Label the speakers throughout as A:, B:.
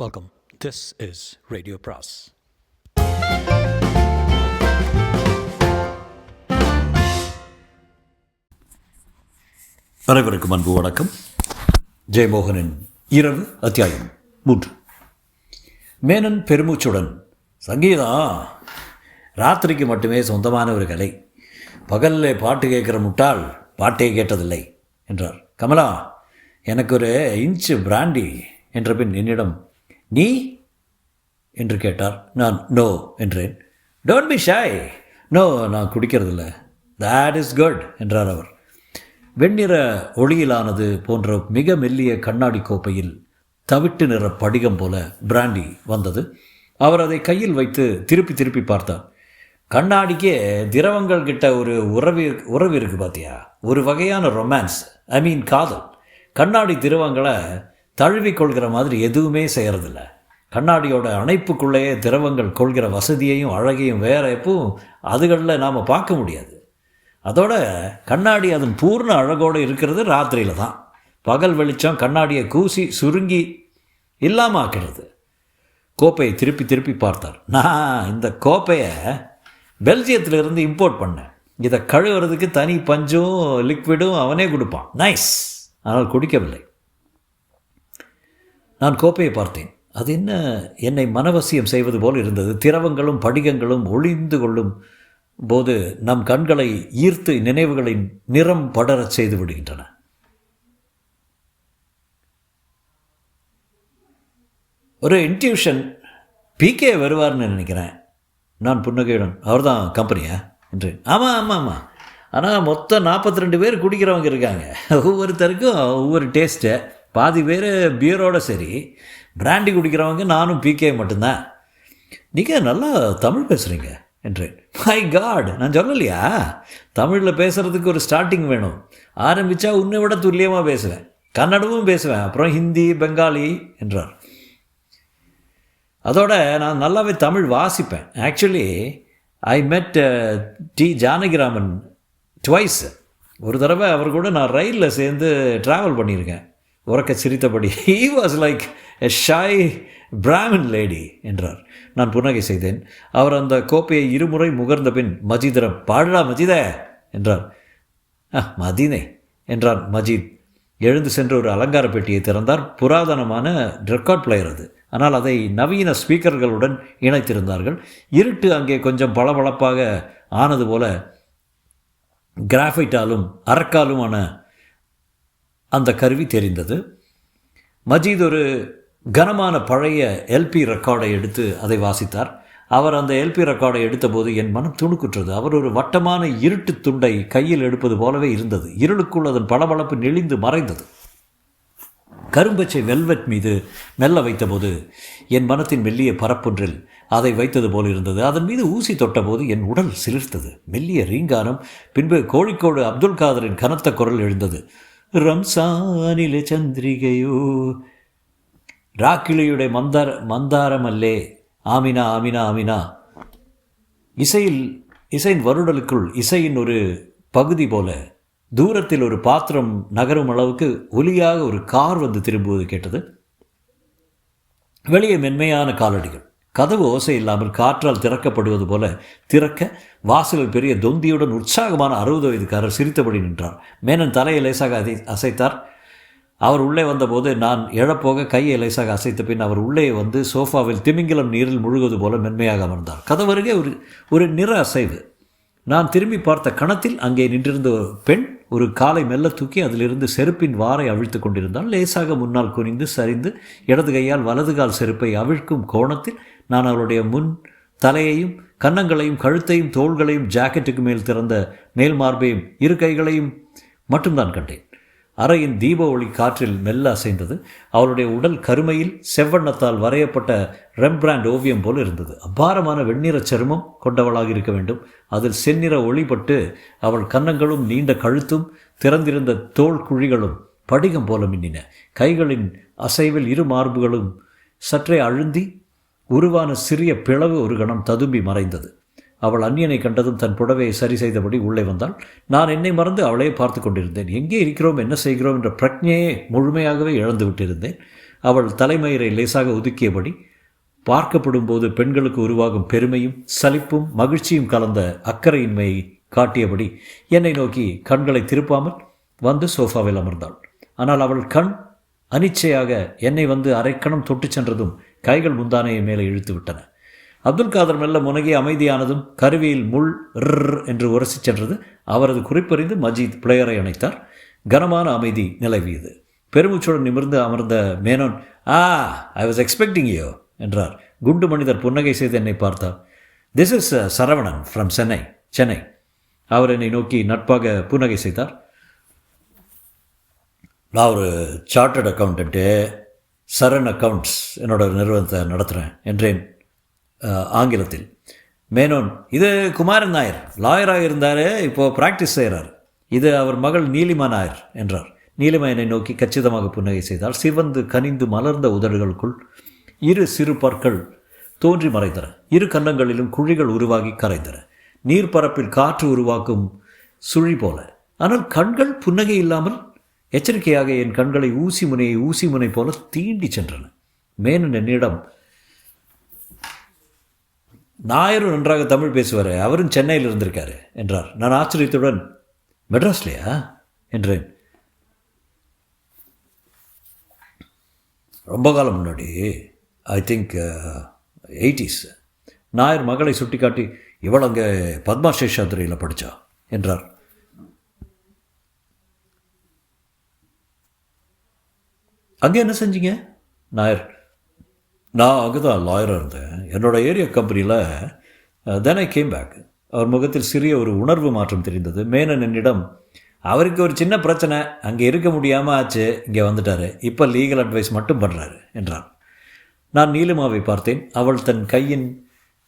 A: Welcome. This is Radio Pras.
B: அனைவருக்கும் அன்பு வணக்கம். ஜெயமோகனின் இரவு அத்தியாயம் 3. மேனன் பெருமூச்சுடன், சங்கீதம் ராத்திரிக்கு மட்டுமே சொந்தமான ஒரு கலை. பகலில் பாட்டு கேட்குற முட்டாள் பாட்டே கேட்டதில்லை என்றார். கமலா, எனக்கு ஒரு இன்ச்சு பிராண்டி என்ற பின் என்னிடம் நீ என்று கேட்டார். நான் நோ என்றேன். Don't be ஷாய். நோ, நான் குடிக்கிறதில்ல. தேட் இஸ் குட் என்றார் அவர். வெண்ணிற ஒளியிலானது போன்ற மிக மெல்லிய கண்ணாடி கோப்பையில் தவிட்டு நிற படிகம் போல பிராண்டி வந்தது. அவர் அதை கையில் வைத்து திருப்பி திருப்பி பார்த்தார். கண்ணாடிக்கே திரவங்கள் கிட்ட ஒரு உறவு இருக்குது பார்த்தியா? ஒரு வகையான ரொமான்ஸ், காதல். கண்ணாடி திரவங்களை தழுவிக்கொள்கிற மாதிரி எதுவுமே செய்கிறதில்ல. கண்ணாடியோட அணைப்புக்குள்ளேயே திரவங்கள் கொள்கிற வசதியையும் அழகையும் வேற எப்பவும் அதுகளில் நாம் பார்க்க முடியாது. அதோட கண்ணாடி அதன் பூர்ண அழகோடு இருக்கிறது ராத்திரியில் தான். பகல் வெளிச்சம் கண்ணாடியை கூசி சுருங்கி இல்லாமல் ஆக்கிறது. கோப்பையை திருப்பி திருப்பி பார்த்தார். நான் இந்த கோப்பையை பெல்ஜியத்திலிருந்து இம்போர்ட் பண்ணேன். இதை கழுவுறதுக்கு தனி பஞ்சும் லிக்விடும் அவனே கொடுப்பான். நைஸ். ஆனால் குடிக்கவில்லை. நான் கோப்பையை பார்த்தேன். அது என்னை மனவசியம் செய்வது போல் இருந்தது. திரவங்களும் படிகங்களும் ஒளிந்து கொள்ளும் போது நம் கண்களை ஈர்த்து நினைவுகளின் நிறம் படரச் செய்து விடுகின்றன. ஒரு இன்ட்யூஷன், பிகே வருவார்னு நினைக்கிறேன். நான் புன்னகையுடன், அவர் தான் கம்பெனியா என்றேன். ஆமாம். ஆனால் மொத்தம் 42 பேர் குடிக்கிறவங்க இருக்காங்க. ஒவ்வொருத்தருக்கும் ஒவ்வொரு டேஸ்ட்டு. பாதி பேர் பியரோட சரி, பிராண்டி குடிக்கிறவங்க நானும் பிகே மட்டும்தான். நீங்கள் நல்லா தமிழ் பேசுகிறீங்க என்றேன். மை காட், நான் சொல்லலையா? தமிழில் பேசுகிறதுக்கு ஒரு ஸ்டார்டிங் வேணும். ஆரம்பித்தா உன்னை விட துல்லியமாக பேசுவேன். கன்னடமும் பேசுவேன், அப்புறம் ஹிந்தி, பெங்காலி என்றார். அதோட நான் நல்லாவே தமிழ் வாசிப்பேன். ஆக்சுவலி ஐ மெட் டி ஜானகிராமன் ட்வைஸ். ஒரு தடவை அவர் கூட நான் ரயிலில் சேர்ந்து ட்ராவல் பண்ணியிருக்கேன். உறக்க சிரித்தபடி, he was like a shy Brahmin lady என்றார். நான் புன்னகை செய்தேன். அவர் அந்த கோப்பையை இருமுறை முகர்ந்த பின் மஜீதிடம், பாடுடா மஜீதே என்றார். மதீனே என்றார் மஜீத். எழுந்து சென்று ஒரு அலங்கார பெட்டியை திறந்தார். புராதனமான ரெக்கார்ட் பிளேயர் அது. ஆனால் அதை நவீன ஸ்பீக்கர்களுடன் இணைத்திருந்தார்கள். இருட்டு அங்கே கொஞ்சம் பளபளப்பாக ஆனது போல கிராஃபைட்டாலும் அரக்காலுமான அந்த கருவி தெரிந்தது. மஜீத் ஒரு கனமான பழைய எல்பி ரெக்கார்டை எடுத்து அதை வாசித்தார். அவர் அந்த எல்பி ரெக்கார்டை எடுத்தபோது என் மனம் துணுக்குற்றது. அவர் ஒரு வட்டமான இருட்டு துண்டை கையில் எடுப்பது போலவே இருந்தது. இருளுக்குள் அதன் பளபளப்பு நெளிந்து மறைந்தது. கரும்பச்சை வெல்வெட் மீது மெல்ல வைத்தபோது என் மனத்தின் மெல்லிய பரப்பொன்றில் அதை வைத்தது போல் இருந்தது. அதன் மீது ஊசி தொட்டபோது என் உடல் சிலிர்த்தது. மெல்லிய ரீங்கானம். பின்பு கோழிக்கோடு அப்துல் காதரின் கனத்த குரல் எழுந்தது. ரம்சானிலே சந்திரிகையோ ராக்கிளியுடைய மந்தாரமல்லே ஆமினா ஆமினா ஆமினா. இசையின் வருடலுக்குள் இசையின் ஒரு பகுதி போல தூரத்தில் ஒரு பாத்திரம் நகரும் அளவுக்கு ஒலியாக ஒரு கார் வந்து திரும்புவது கேட்டது. வெளியே மென்மையான காலடிகள். கதவு ஓசை இல்லாமல் காற்றால் திறக்கப்படுவது போல திறக்க வாசலில் பெரிய தொந்தியுடன் உற்சாகமான 60 வயதுக்காரர் சிரித்தபடி நின்றார். மேனன் தலையை லேசாக அசைத்தார். அவர் உள்ளே வந்தபோது நான் எழப்போக கையை லேசாக அசைத்த பின் அவர் உள்ளே வந்து சோஃபாவில் திமிங்கிலம் நீரில் முழுகுவது போல மென்மையாக அமர்ந்தார். கதவருகே ஒரு நிற அசைவு. நான் திரும்பி பார்த்த கணத்தில் அங்கே நின்றிருந்த ஒரு பெண் ஒரு காலை மெல்ல தூக்கி அதிலிருந்து செருப்பின் வாரை அவிழ்த்து கொண்டிருந்தால். லேசாக முன்னால் குனிந்து சரிந்து இடது கையால் வலது கால் செருப்பை அவிழ்க்கும் கோணத்தில் நான் அவருடைய முன் தலையையும் கன்னங்களையும் கழுத்தையும் தோள்களையும் ஜாக்கெட்டுக்கு மேல் திறந்த மேல் மார்பையும் இரு கைகளையும் மட்டும்தான் கண்டேன். அறையின் தீப ஒளி காற்றில் மெல்ல அசைந்தது. அவளுடைய உடல் கருமையில் செவ்வண்ணத்தால் வரையப்பட்ட ரெம்பிராண்ட் ஓவியம் போல் இருந்தது. அபாரமான வெண்ணிற சருமம் கொண்டவளாக இருக்க வேண்டும். அதில் செந்நிற ஒளிப்பட்டு அவள் கன்னங்களும் நீண்ட கழுத்தும் திறந்திருந்த தோள் குழிகளும் படிகம் போல மின்னின. கைகளின் அசைவில் இரு மார்புகளும் சற்றே அழுந்தி உருவான சிறிய பிளவு ஒரு கணம் ததும்பி மறைந்தது. அவள் அந்நியனை கண்டதும் தன் புடவையை சரி செய்தபடி உள்ளே வந்தாள். நான் என்னை மறந்து அவளையே பார்த்து கொண்டிருந்தேன். எங்கே இருக்கிறோம், என்ன செய்கிறோம் என்ற பிரக்ஞையே முழுமையாகவே இழந்து விட்டிருந்தேன். அவள் தலைமயிரை லேசாக ஒதுக்கியபடி பார்க்கப்படும் போது பெண்களுக்கு உருவாகும் பெருமையும் சலிப்பும் மகிழ்ச்சியும் கலந்த அக்கறையின்மையை காட்டியபடி என்னை நோக்கி கண்களை திருப்பாமல் வந்து சோஃபாவில் அமர்ந்தாள். ஆனால் அவள் கண் அனிச்சையாக என்னை வந்து அரைக்கணம் தொட்டு சென்றதும் கைகள் முந்தானையை மேலே இழுத்து விட்டன. அப்துல் காதர் மெல்ல முனகி அமைதியானதும் கருவியில் முள் என்று உரசி சென்றது. அவரது குறிப்பறிந்து மஜீத் பிளேயரை அணைத்தார். கனமான அமைதி நிலவியது. பெருமூச்சுடன் நிமிர்ந்து அமர்ந்த Menon, I was expecting you என்றார். குண்டு மனிதர் புன்னகை செய்து என்னை பார்த்தார். This is Saravanan from Chennai. அவர் என்னை நோக்கி நட்பாக புன்னகை செய்தார். நான் ஒரு சார்ட்டர்ட் அக்கௌண்டண்ட்டு, சரண் அக்கௌண்ட்ஸ் என்னோட நிறுவனத்தை நடத்துகிறேன் என்றேன் ஆங்கிலத்தில். மேனோன், இது குமாரன் நாயர், லாயராக இருந்தார், இப்போது ப்ராக்டிஸ் செய்கிறார். இது அவர் மகள் நீலிமா நாயர் என்றார். நீலிமா என்னை நோக்கி கச்சிதமாக புன்னகை செய்தால் சிவந்து கனிந்து மலர்ந்த உதடுகளுக்குள் இரு சிறு பற்கள் தோன்றி மறைந்தன. இரு கன்னங்களிலும் குழிகள் உருவாகி கரைந்தன, நீர்ப்பரப்பில் காற்று உருவாக்கும் சுழி போல. ஆனால் கண்கள் புன்னகை இல்லாமல் எச்சரிக்கையாக என் கண்களை ஊசி முனை போல தீண்டி சென்றன. மேனன் என்னிடம், நாயரும் நன்றாக தமிழ் பேசுவார், அவரும் சென்னையில் இருந்திருக்காரு என்றார். நான் ஆச்சரியத்துடன், மெட்ராஸ்லையா என்றேன். ரொம்ப காலம் முன்னாடி, ஐ திங்க் 80s. நாயர் மகளை சுட்டிக்காட்டி, இவள் அங்கே பத்மா சேஷாத்திரியில் படித்தா என்றார். அங்கே என்ன செஞ்சீங்க? நாயர், நான் அங்கே தான் லாயராக இருந்தேன். என்னோடய ஏரியா கம்பெனியில். தென் ஐ கேம் பேக். அவர் முகத்தில் சிறிய ஒரு உணர்வு மாற்றம் தெரிந்தது. மேனன் என்னிடம், அவருக்கு ஒரு சின்ன பிரச்சனை, அங்கே இருக்க முடியாமல் ஆச்சு, இங்கே வந்துட்டார், இப்போ லீகல் அட்வைஸ் மட்டும் பண்ணுறாரு என்றார். நான் நீலிமாவை பார்த்தேன். அவள் தன் கையின்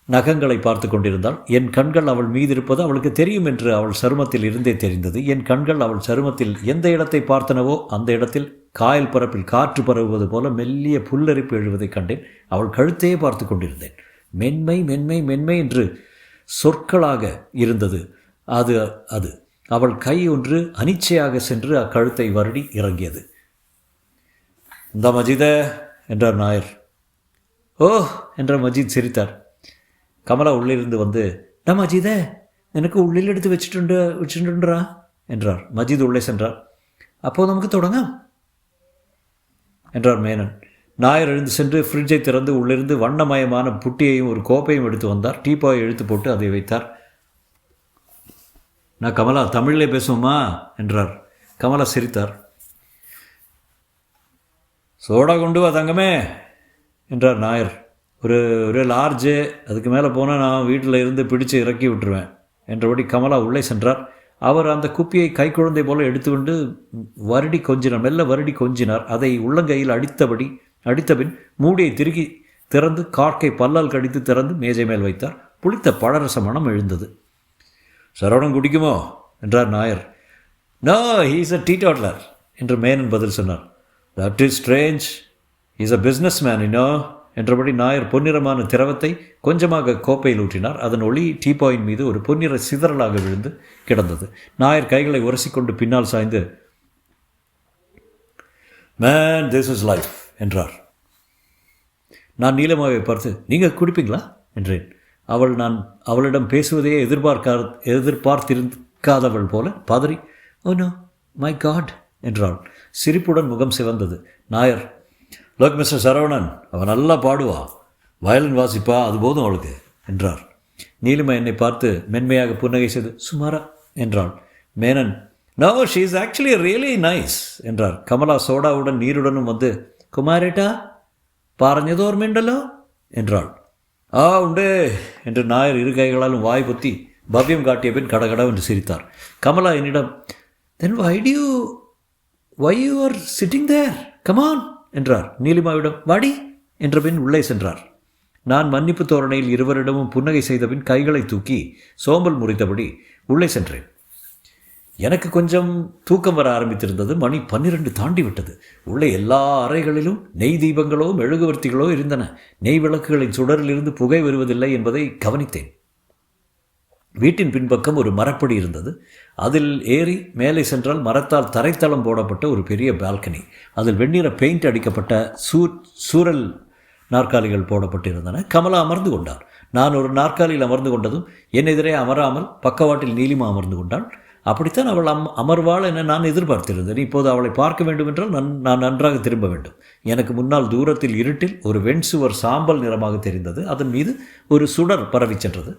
B: நகங்களை பார்த்து கொண்டிருந்தாள். என் கண்கள் அவள் மீது இருப்பது அவளுக்கு தெரியும் என்று அவள் சருமத்தில் இருந்தே தெரிந்தது. என் கண்கள் அவள் சருமத்தில் எந்த இடத்தை பார்த்தனவோ அந்த இடத்தில் காயல் பரப்பில் காற்று பரவுவது போல மெல்லிய புல்லரிப்பு எழுவதைக் கண்டேன். அவள் கழுத்தையே பார்த்து கொண்டிருந்தேன். மென்மை மென்மை மென்மை என்று சொற்களாக இருந்தது. அது அவள் கை ஒன்று அனிச்சையாக சென்று அக்கழுத்தை வருடி இறங்கியது. இந்த மஜீத என்றார் நாயர். ஓ என்ற மஜீத் சிரித்தார். கமலா உள்ளிருந்து வந்து, நான் மஜீத எனக்கு உள்ளில் எடுத்து வச்சுட்டுன்றா என்றார். மஜீத் உள்ளே சென்றார். அப்போது நமக்கு தொடங்காம் என்றார் மேனன். நாயர் எழுந்து சென்று ஃப்ரிட்ஜை திறந்து உள்ளிருந்து வண்ணமயமான புட்டியையும் ஒரு கோப்பையும் எடுத்து வந்தார். டீப்பாயை இழுத்து போட்டு அதை வைத்தார். நான், கமலா தமிழிலே பேசுவோமா என்றார். கமலா சிரித்தார். சோடா கொண்டு வா தங்கமே என்றார் நாயர். ஒரு லார்ஜு, அதுக்கு மேலே போனால் நான் வீட்டில் இருந்து பிடிச்சு இறக்கி விட்டுருவேன் என்றபடி கமலா உள்ளே சென்றார். அவர் அந்த குப்பியை கைக்குழந்தை போல எடுத்துக்கொண்டு மெல்ல வருடி கொஞ்சினார். அதை உள்ளங்கையில் அடித்தபின் மூடியை திருகி திறந்து கார்க்கை பல்லால் கடித்து திறந்து மேஜை மேல் வைத்தார். புளித்த பழரச மனம் எழுந்தது. சரவணன் குடிக்குமோ என்றார் Nair. No, he is a teetotaller என்று மேனன் பதில் சொன்னார். That is strange, is a business man இன்னோ என்றபடி நாயர் பொன்னிறமான திரவத்தை கொஞ்சமாக கோப்பையில் ஊற்றினார். அதன் ஒளி டீப்பாயின் மீது ஒரு பொன்னிற சிதறலாக விழுந்து கிடந்தது. நாயர் கைகளை உரசிக்கொண்டு பின்னால் சாய்ந்து, மேன் திஸ் இஸ் லைஃப் என்றார். நான் நீலமாவை பார்த்து, நீங்கள் குடிப்பீங்களா என்றேன். நான் அவளிடம் பேசுவதையே எதிர்பார்த்திருக்காதவள் போல பதறி, ஓ நோ மை காட் என்றாள். சிரிப்புடன் முகம் சிவந்தது. நாயர், லோக் மிஸ்டர் சரவணன், அவன் நல்லா பாடுவா, வயலின் வாசிப்பா, அது போதும் அவளுக்கு என்றார். நீலிமா என்னை பார்த்து மென்மையாக புன்னகை செய்து சுமாரா என்றாள். Menon, no, she is actually really nice என்றார். கமலா சோடாவுடன் நீருடனும் வந்து, குமாரேட்டா പറഞ്ഞത് ഓർമ്മയുണ്ടല്ലോ என்றாள். உண்டு என்று நாயர் இரு கைகளாலும் வாய் பொத்தி பவ்யம் காட்டிய பின் கடகடவென்று சிரித்தார். கமலா என்னிடம், then why you are sitting there, come on என்றார். நீலிமாவிடம் வாடி என்ற பின் உள்ளே சென்றார். நான் மன்னிப்பு தோரணையில் இருவரிடமும் புன்னகை செய்தபின் கைகளை தூக்கி சோம்பல் முறித்தபடி உள்ளே சென்றேன். எனக்கு கொஞ்சம் தூக்கம் வர ஆரம்பித்திருந்தது. மணி 12 தாண்டி விட்டது. உள்ளே எல்லா அறைகளிலும் நெய் தீபங்களோ மெழுகுவர்த்திகளோ இருந்தன. நெய் விளக்குகளின் சுடரிலிருந்து புகை வருவதில்லை என்பதை கவனித்தேன். வீட்டின் பின்பக்கம் ஒரு மரப்படி இருந்தது. அதில் ஏறி மேலே சென்றால் மரத்தால் தரைத்தளம் போடப்பட்ட ஒரு பெரிய பால்கனி. அதில் வெண்ணிற பெயிண்ட் அடிக்கப்பட்ட சூரல் நாற்காலிகள் போடப்பட்டிருந்தன. கமலா அமர்ந்து கொண்டார். நான் ஒரு நாற்காலியில் அமர்ந்து கொண்டதும் என் எதிரே அமராமல் பக்கவாட்டில் நீலிமா அமர்ந்து கொண்டாள். அப்படித்தான் அவள் அமர்வாள் என நான் எதிர்பார்த்திருந்தேன். இப்போது அவளை பார்க்க வேண்டுமென்றால் நான் நன்றாக திரும்ப வேண்டும். எனக்கு முன்னால் தூரத்தில் இருட்டில் ஒரு வெண்சுவர் சாம்பல் நிறமாக தெரிந்தது. அதன் மீது ஒரு சுடர் பரவி சென்றது.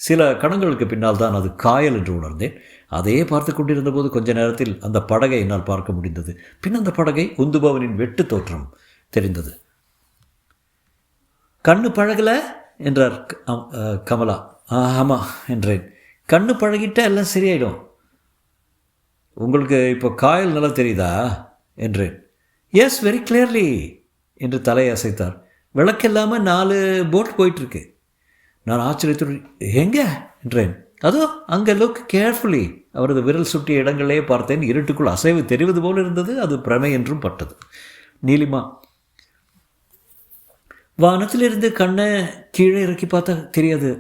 B: சில கணங்களுக்கு பின்னால் தான் அது காயல் என்று உணர்ந்தேன். அதையே பார்த்து கொண்டிருந்த போது கொஞ்ச நேரத்தில் அந்த படகை என்னால் பார்க்க முடிந்தது. பின் அந்த படகை உந்துபவனின் வெட்டு தோற்றம் தெரிந்தது. கண்ணு பழகல என்றார் கமலா. ஆமாம் என்றேன். கண்ணு பழகிட்ட எல்லாம் சரியாயிடும். உங்களுக்கு இப்போ காயல் நல்லா தெரியுதா என்றேன். எஸ், வெரி கிளியர்லி என்று தலையை அசைத்தார். விளக்கில்லாமல் 4 போட் போயிட்டுருக்கு. நான் ஆச்சரியத்துடன் எங்கே என்றேன். அதோ அங்கே லுக் கேர்ஃபுல்லி. அவரது விரல் சுட்டிய இடங்களே பார்த்தேன். இருட்டுக்குள் அசைவு தெரிவது போல் இருந்தது. அது பிரமை என்றும் பட்டது. நீலிமா, வானத்திலிருந்து கண்ணை கீழே இறக்கி பார்த்தா தெரியாது.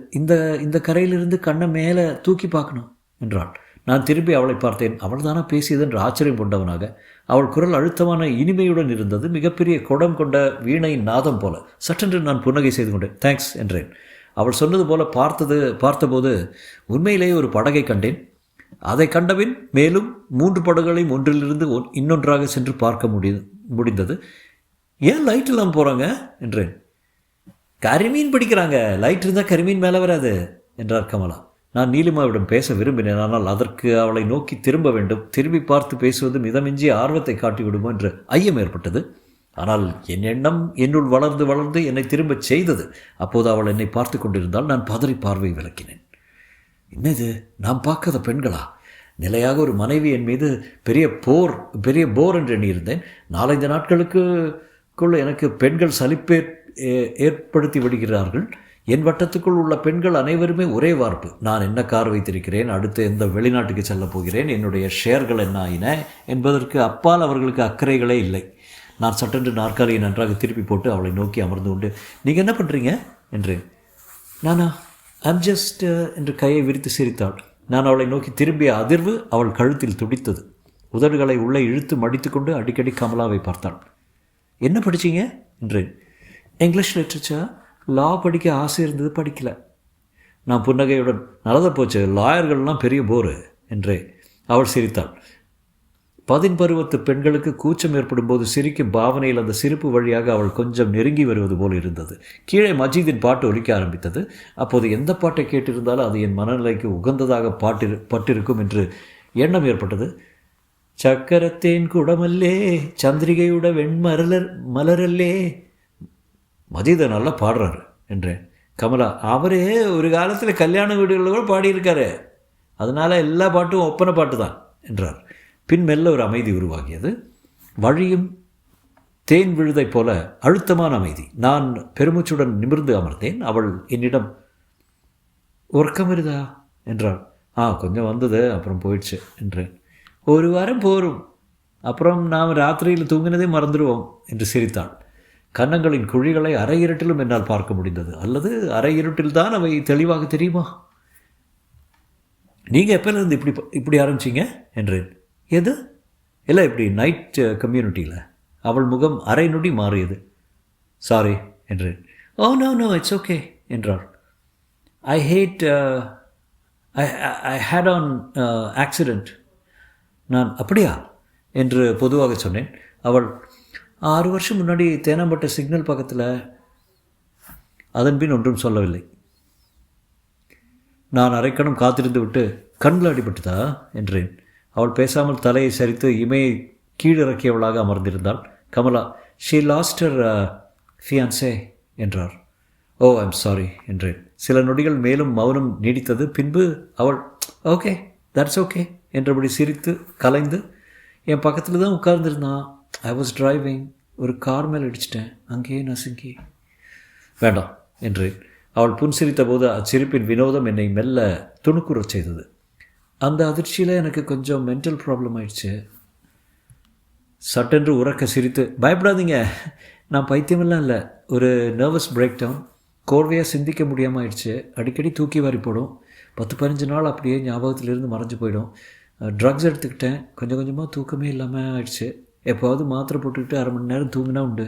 B: இந்த கரையிலிருந்து கண்ணை மேலே தூக்கி பார்க்கணும் என்றாள். நான் திரும்பி அவளை பார்த்தேன். அவள் தானா பேசியது என்று ஆச்சரியம் கொண்டவனாக. அவள் குரல் அழுத்தமான இனிமையுடன் இருந்தது. மிகப்பெரிய குடம் கொண்ட வீணையின் நாதம் போல. சட்டென்று நான் புன்னகை செய்து கொண்டேன். தேங்க்ஸ் என்றேன். அவள் சொன்னது போல பார்த்தபோது உண்மையிலேயே ஒரு படகை கண்டேன். அதை கண்டபின் மேலும் 3 படகுகளையும் ஒன்றிலிருந்து இன்னொன்றாக சென்று பார்க்க முடிந்தது. ஏன் லைட் இல்லாமல் போகிறாங்க என்றேன். கரிமீன் பிடிக்கிறாங்க. லைட் இருந்தால் கரிமீன் மேலே வராது என்றார் கமலா. நான் நீலிமாவிடம் பேச விரும்பினேன். ஆனால் அதற்கு அவளை நோக்கி திரும்ப வேண்டும். திரும்பி பார்த்து பேசுவது மிதமிஞ்சி ஆர்வத்தை காட்டிவிடுமோ என்று ஐயம் ஏற்பட்டது. ஆனால் என் எண்ணம் என்னுள் வளர்ந்து என்னை திரும்பச் செய்தது. அப்போது அவள் என்னை பார்த்து கொண்டிருந்தால் நான் பதறி பார்வை விளக்கினேன். என்னது, நாம் பார்க்காத பெண்களா? நிலையாக ஒரு மனைவி என் மீது பெரிய போர் என்று எண்ணியிருந்தேன். 4-5 நாட்களுக்குள் எனக்கு பெண்கள் சலிப்பை ஏற்படுத்தி விடுகிறார்கள். என் வட்டத்துக்குள் உள்ள பெண்கள் அனைவருமே ஒரே வார்ப்பு. நான் என்ன கார் வைத்திருக்கிறேன், அடுத்து எந்த வெளிநாட்டுக்கு செல்லப் போகிறேன், என்னுடைய ஷேர்கள் என்ன ஆயின என்பதற்கு அப்பால் அவர்களுக்கு அக்கறைகளே இல்லை. நான் சட்டென்று நாற்காலியை நன்றாக திருப்பி போட்டு அவளை நோக்கி அமர்ந்து கொண்டு, நீங்கள் என்ன பண்ணுறீங்க என்றேன். நானா ஐம் ஜஸ்ட் என்று கையை விரித்து சிரித்தாள். நான் அவளை நோக்கி திரும்பிய அதிர்வு அவள் கழுத்தில் துடித்தது. உதடுகளை உள்ளே இழுத்து மடித்து கொண்டு அடிக்கடி கமலாவை பார்த்தாள். என்ன படித்தீங்க என்றேன். இங்கிலீஷ் லிட்ரேச்சர், லா படிக்க ஆசை இருந்தது, படிக்கல. நான் புன்னகையுடன், நல்லதாக போச்சு, லாயர்கள்லாம் பெரிய போரு என்றே. அவள் சிரித்தாள். 10 பருவத்து பெண்களுக்கு கூச்சம் ஏற்படும் போது சிரிக்கும் பாவனையில் அந்த சிரிப்பு வழியாக அவள் கொஞ்சம் நெருங்கி வருவது போல் இருந்தது. கீழே மஜீதின் பாட்டு ஒலிக்க ஆரம்பித்தது. அப்போது எந்த பாட்டை கேட்டிருந்தாலும் அது என் மனநிலைக்கு உகந்ததாக பட்டிருக்கும் என்று எண்ணம் ஏற்பட்டது. சக்கரத்தேன் குடமல்லே, சந்திரிகையுட மலரல்லே. மஜீதை நல்லா பாடுறாரு என்றேன். கமலா, அவரே ஒரு காலத்தில் கல்யாண வீடுகளில் கூட பாடியிருக்காரு, அதனால் எல்லா பாட்டும் ஒப்பனை பாட்டு தான் என்றார். பின் மெல்ல ஒரு அமைதி உருவாகியது. வழியும் தேன் விழுதைப் போல அழுத்தமான அமைதி. நான் பெருமூச்சுடன் நிமிர்ந்து அமர்ந்தேன். அவள் என்னிடம், உறக்கம் வருதா என்றாள். கொஞ்சம் வந்தது, அப்புறம் போயிடுச்சு என்றேன். 1 வாரம் போரும், அப்புறம் நாம் ராத்திரியில் தூங்கினதே மறந்துடுவோம் என்று சிரித்தாள். கன்னங்களின் குழிகளை அரை இருட்டிலும் என்னால் பார்க்க முடிந்தது. அல்லது அரை இருட்டில் தான் அவை தெளிவாக தெரியுமா? நீங்கள் எப்போலேருந்து இப்படி ஆரம்பிச்சிங்க என்றேன். எது? இல்லை, இப்படி நைட் கம்யூனிட்டியில். அவள் முகம் அரை நொடி மாறியது. சாரி என்றேன். ஓ நோ இட்ஸ் ஓகே என்றாள். ஐ ஹேட் ஆன் ஆக்சிடெண்ட். நான் அப்படியா என்று பொதுவாக சொன்னேன். அவள், 6 வருஷம் முன்னாடி தேனாம்பட்ட சிக்னல் பக்கத்தில். அதன் பின் ஒன்றும் சொல்லவில்லை. நான் அரைக்கணம் காத்திருந்து விட்டு, கண்ணில் அடிபட்டுதா என்றேன். அவள் பேசாமல் தலையை சரித்து இமையை கீழிறக்கியவளாக அமர்ந்திருந்தாள். Kamala, she lost her fiancee என்றார். ஓ ஐம் சாரி என்றேன். சில நொடிகள் மேலும் மௌனம் நீடித்தது. பின்பு அவள், ஓகே தட்ஸ் ஓகே என்றபடி சிரித்து கலைந்து என் பக்கத்தில் தான் உட்கார்ந்துருந்தான். I was driving. ஒரு கார் மேல் அடிச்சிட்டேன், அங்கேயே நசுங்கி. வேண்டாம் என்றேன். அவள் புன்சிரித்த போது அச்சிரிப்பின் வினோதம் என்னை மெல்ல துணுக்குறச் செய்தது. அந்த அதிர்ச்சியில் எனக்கு கொஞ்சம் மென்டல் ப்ராப்ளம் ஆயிடுச்சு. சட்டென்று உறக்க சிரித்து, பயப்படாதீங்க, நான் பைத்தியமெல்லாம் இல்லை, ஒரு நர்வஸ் பிரேக் டவுன், கோர்வையாக சிந்திக்க முடியாமல் ஆயிடுச்சு, அடிக்கடி தூக்கி வாரி போடும், 10-15 நாள் அப்படியே ஞாபகத்திலிருந்து மறைஞ்சு போயிடும். ட்ரக்ஸ் எடுத்துக்கிட்டேன், கொஞ்சம் கொஞ்சமாக தூக்கமே இல்லாமல் ஆயிடுச்சு. எப்போவாவது மாத்திரை போட்டுக்கிட்டு 1/2 மணி நேரம் தூங்கினா உண்டு.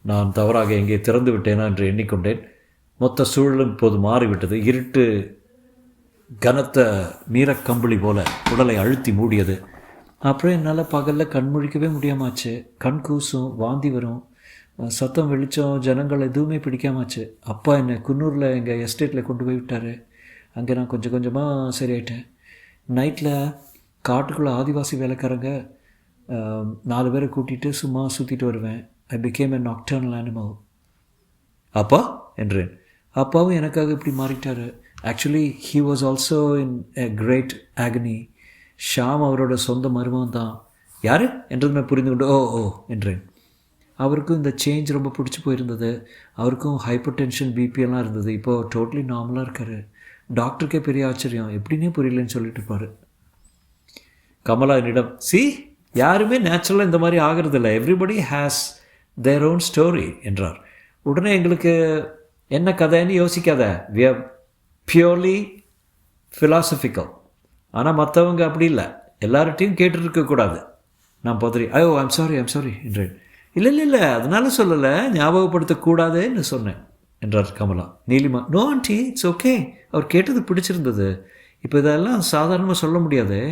B: நான் தவறாக எங்கே திறந்து விட்டேனா என்று எண்ணிக்கொண்டேன். மொத்த சூழலும் இப்போது மாறிவிட்டது. இருட்டு கனத்த நீரக்கம்பளி போல உடலை அழுத்தி மூடியது. அப்புறம் என்னால் பகலில் கண் முழிக்கவே முடியாமாச்சு. கண் கூசும், வாந்தி வரும், சத்தம், வெளிச்சம், ஜனங்கள் எதுவுமே பிடிக்காமாச்சு. அப்பா என்னை குன்னூரில் எங்கள் எஸ்டேட்டில் கொண்டு போய் விட்டார். அங்கே நான் கொஞ்சம் கொஞ்சமாக சரியாயிட்டேன். நைட்டில் காட்டுக்குள்ளே ஆதிவாசி வேலைக்காரங்க 4 பேரை கூட்டிகிட்டு சும்மா சுற்றிட்டு வருவேன். I became a nocturnal animal. அப்பா என்றேன். அப்பாவும் எனக்காக இப்படி மாறிட்டார். Actually he was also in a great agony. Sham அவரோட சொந்த மருமகன் தான். யார் என்றதுமே புரிந்து கொண்டு ஓ என்றேன். அவருக்கும் இந்த சேஞ்ச் ரொம்ப பிடிச்சி போயிருந்தது. அவருக்கும் ஹைப்பர் டென்ஷன், பிபிஎல்லாம் இருந்தது. இப்போது டோட்டலி நார்மலாக இருக்கார். டாக்டருக்கே பெரிய ஆச்சரியம், எப்படின்னே புரியலன்னு சொல்லிட்டு இருப்பார். கமலா என்னிடம், யாருமே நேச்சுரலாக இந்த மாதிரி ஆகிறதில்ல, everybody has their own story என்றார். உடனே எங்களுக்கு என்ன கதைன்னு யோசிக்காத, வி ஆர் பியூர்லி ஃபிலாசபிக்கல். ஆனால் மற்றவங்க அப்படி இல்லை, எல்லார்ட்டையும் கேட்டுருக்கக்கூடாது. நான் பதறி ஐம் சாரி என்றேன். இல்லை அதனால சொல்லலை, ஞாபகப்படுத்தக்கூடாதுன்னு சொன்னேன் என்றார் Kamala. Neelima, no aunty, it's okay. அவர் கேட்டது பிடிச்சிருந்தது. இப்போ இதெல்லாம் சாதாரணமாக சொல்ல முடியாதே,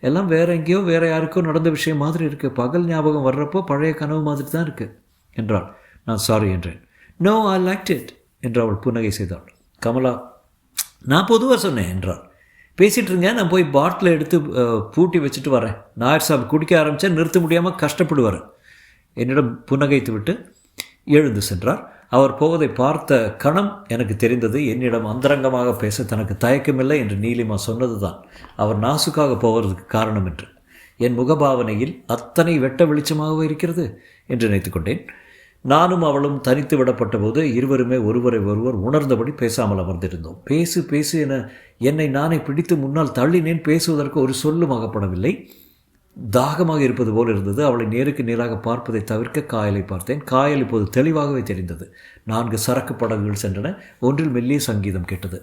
B: எல்லாம் வேறு எங்கேயோ வேறு யாருக்கோ நடந்த விஷயம் மாதிரி இருக்குது. பகல் ஞாபகம் வர்றப்போ பழைய கனவு மாதிரி தான் இருக்குது என்றாள். நான் சாரி என்றேன். நோ, ஐ லைக்ட் இட் என்று அவள் புன்னகை செய்தாள். கமலா, நான் பொதுவாக சொன்னேன் என்றாள். பேசிகிட்டு இருங்க, நான் போய் பாட்டில் எடுத்து பூட்டி வச்சுட்டு வரேன். நாயர் சாப் குடிக்க ஆரம்பித்தா நிறுத்த முடியாமல் கஷ்டப்படுவார். என்னிடம் புன்னகைத்து விட்டு எழுந்து சென்றார். அவர் போவதை பார்த்த கணம் எனக்கு தெரிந்தது, என்னிடம் அந்தரங்கமாக பேச தனக்கு தயக்கமில்லை என்று நீலிமா சொன்னது தான் அவர் நாசுக்காக போவதற்கு காரணம் என்று. என் முகபாவனையில் அத்தனை வெட்ட வெளிச்சமாகவே இருக்கிறது என்று நினைத்துக்கொண்டேன். நானும் அவளும் தனித்து விடப்பட்ட போது இருவருமே ஒருவரை ஒருவர் உணர்ந்தபடி பேசாமல் அமர்ந்திருந்தோம். பேசு என என்னை நானே பிடித்து முன்னால் தள்ளினேன். பேசுவதற்கு ஒரு சொல்லும் ஆகப்படவில்லை. தாகமாக இருப்பது போல் இருந்தது. அவளை நேருக்கு நேராக பார்ப்பதை தவிர்க்க காயலை பார்த்தேன். காயல் இப்போது தெளிவாகவே தெரிந்தது. 4 சரக்கு படகுகள் சென்றன. ஒன்றில் மெல்லிய சங்கீதம் கேட்டது.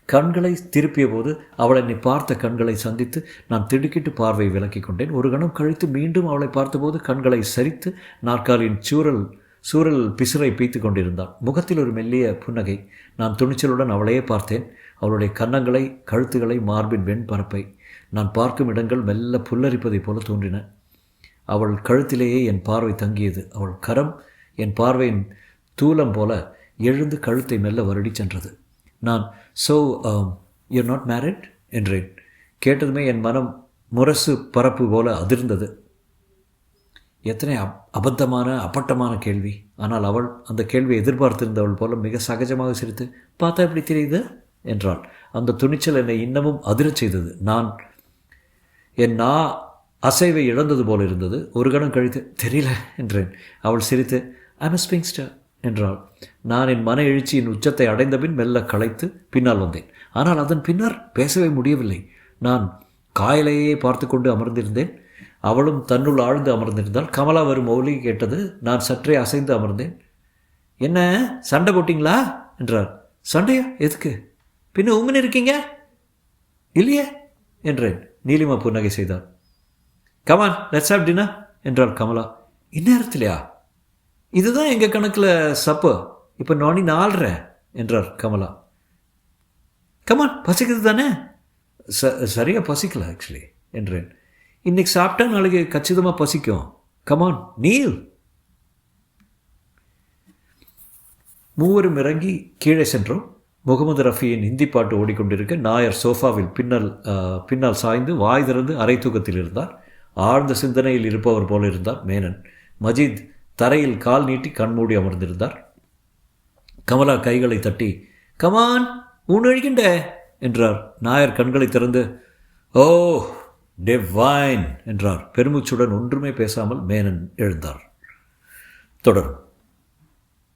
B: கண்களை திருப்பிய போது அவள் என்னை பார்த்த கண்களை சந்தித்து நான் திடுக்கிட்டு பார்வை விலக்கி கொண்டேன். ஒரு கணம் கழித்து மீண்டும் அவளை பார்த்தபோது கண்களை சரித்து நாற்காலியின் சூரல் பிசுரை பீத்து கொண்டிருந்தாள். முகத்தில் ஒரு மெல்லிய புன்னகை. நான் துணிச்சலுடன் அவளையே பார்த்தேன். அவளுடைய கன்னங்களை, கழுத்துகளை, மார்பின் வெண்பரப்பை. நான் பார்க்கும் இடங்கள் மெல்ல புல்லரிப்பதைப் போல தோன்றின. அவள் கழுத்திலேயே என் பார்வை தங்கியது. அவள் கரம் என் பார்வையின் தூலம் போல எழுந்து கழுத்தை மெல்ல வருடி சென்றது. நான் யூர் நாட் மேரிட் என்றேன். கேட்டதுமே என் மனம் முரசு பரப்பு போல அதிர்ந்தது. எத்தனை அபத்தமான அப்பட்டமான கேள்வி! ஆனால் அவள் அந்த கேள்வியை எதிர்பார்த்திருந்தவள் போல மிக சகஜமாக சிரித்து, பார்த்தா எப்படி தெரியுது என்றாள். அந்த துணிச்சல் என்னை இன்னமும் அதிரச் செய்தது. என் அசைவை இழந்தது போல இருந்தது. ஒரு கணம் கழித்து, தெரியல என்றேன். அவள் சிரித்து, ஐம் எ ஸ்பிங்ஸ்டர் என்றாள். நான் என் மன எழுச்சியின் உச்சத்தை அடைந்தபின் மெல்ல களைத்து பின்னால் வந்தேன். ஆனால் அதன் பின்னர் பேசவே முடியவில்லை. நான் காயலையே பார்த்து கொண்டு அமர்ந்திருந்தேன். அவளும் தன்னுள் ஆழ்ந்து அமர்ந்திருந்தாள். கமலா வரும் மௌலி கேட்டது. நான் சற்றே அசைந்து அமர்ந்தேன். என்ன சண்டை போட்டிங்களா என்றார். சண்டையா? எதுக்கு? பின்ன உங்கன்னு இருக்கீங்க இல்லையே என்றேன். நீலிமா புன்னகை செய்தாள். கமான், லெட்ஸ் ஹேவ் டின்னர் என்றாள் கமலா. இந்நேரத்திலையா? இதுதான் எங்கள் கணக்கில் சப்பு. இப்போ 4:30 என்றார் கமலா. கமான், பசிக்குது தானே? சரியாக பசிக்கல ஆக்சுவலி என்றேன். இன்னைக்கு சாப்பிட்டா நாளைக்கு கச்சிதமாக பசிக்கும். Come on Neil. மூவரும் இறங்கி கீழே சென்றோம். முகமது ரஃபியின் ஹிந்தி பாட்டு ஓடிக்கொண்டிருக்க நாயர் சோஃபாவில் பின்னால் சாய்ந்து வாய் திறந்து அரை தூக்கத்தில் இருந்தார். ஆழ்ந்த சிந்தனையில் இருப்பவர் போல இருந்தார் மேனன். மஜீத் தரையில் கால் நீட்டி கண்மூடி அமர்ந்திருந்தார். கமலா கைகளை தட்டி, கமான் ஊனழிக்கின்ற என்றார். நாயர் கண்களை திறந்து, ஓ டிவைன் என்றார். பெருமூச்சுடன் ஒன்றுமே பேசாமல் மேனன் எழுந்தார். தொடரும்.